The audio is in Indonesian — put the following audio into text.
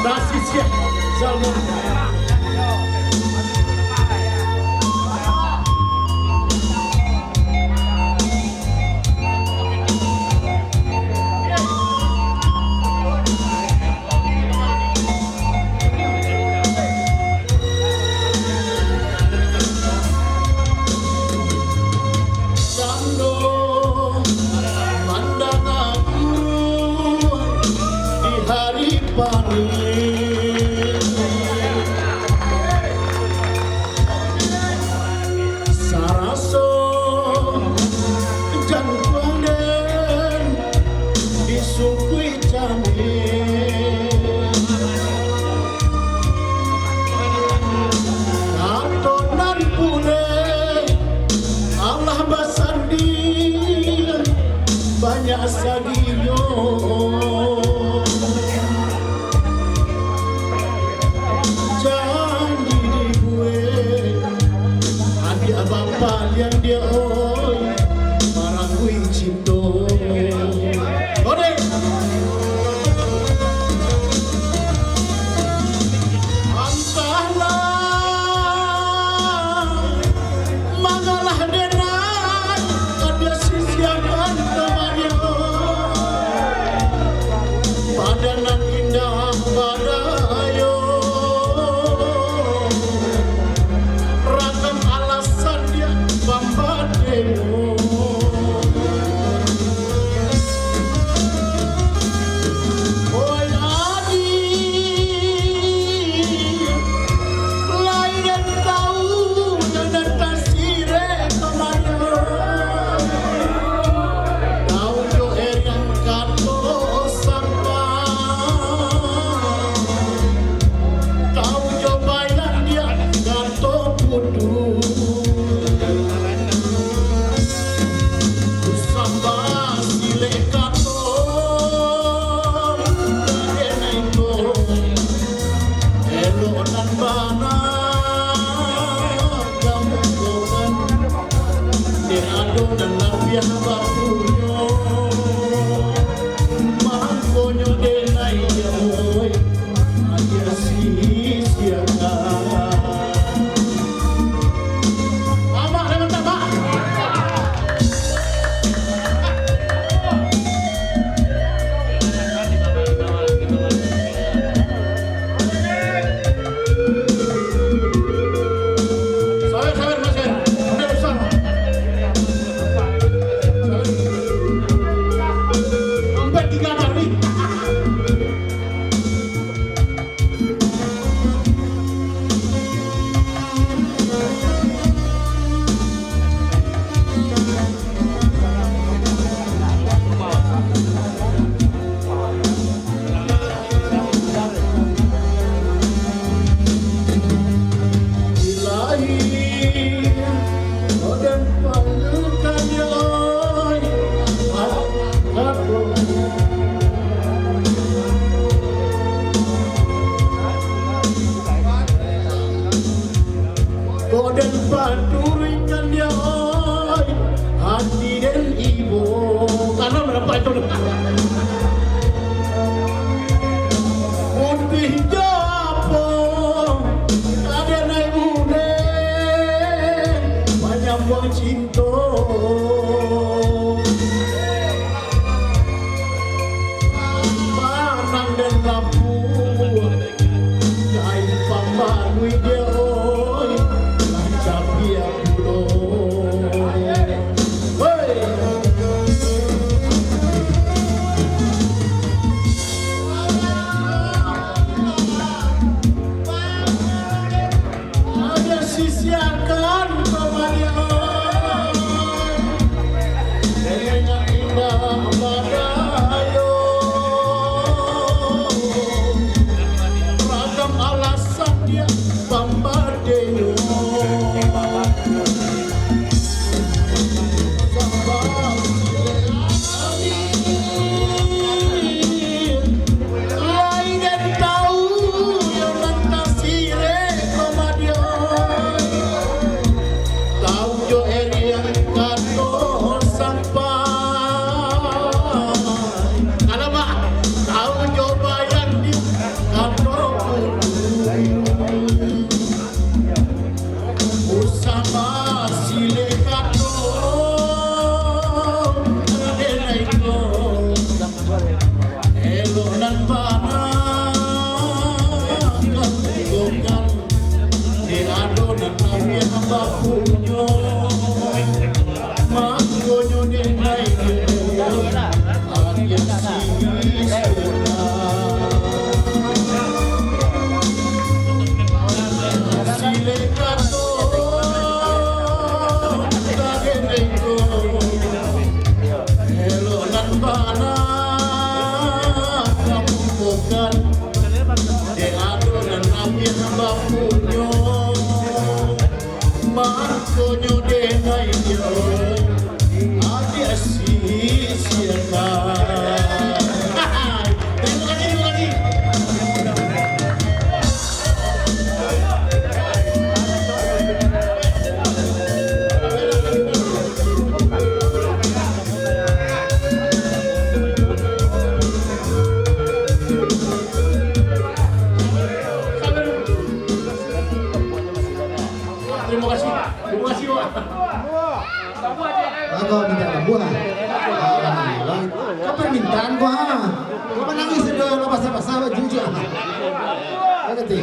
Nasisya Zalman. Banyak sagiyo janji di gue adik bapak yang dia oi marang gue cinto ode antahlah magalah denai ada sisiakan padanan indah padayo ragam alasan dia bambadeo oi adi lain dan tahu dan kasire kemana tahu jo yang kato dan labiah bapuyo mangkonyo denai oi aja sia-siakan abah dengan tabah sawer masih udah besar dan padurikan dia oi hati dan ibu karena berapa itu putih japo ada naik muda banyak buang cinta panang dan lampu kain pamanui dia sisiakan kemana dengan indah padayo ragam alasan dia bambadeo lain dan tahu yang kasih di adonan kami hamba punyo manggonyo denai agen sile kato dageneko hello nan bana kamu bukan de adonan kami hamba punyo manggonyo denai adi sia-sia. Terima kasih Pak. Aku minta buah. Kau permintaan gua. Gua menangis udah lepas-lepas jujur. Ngerti?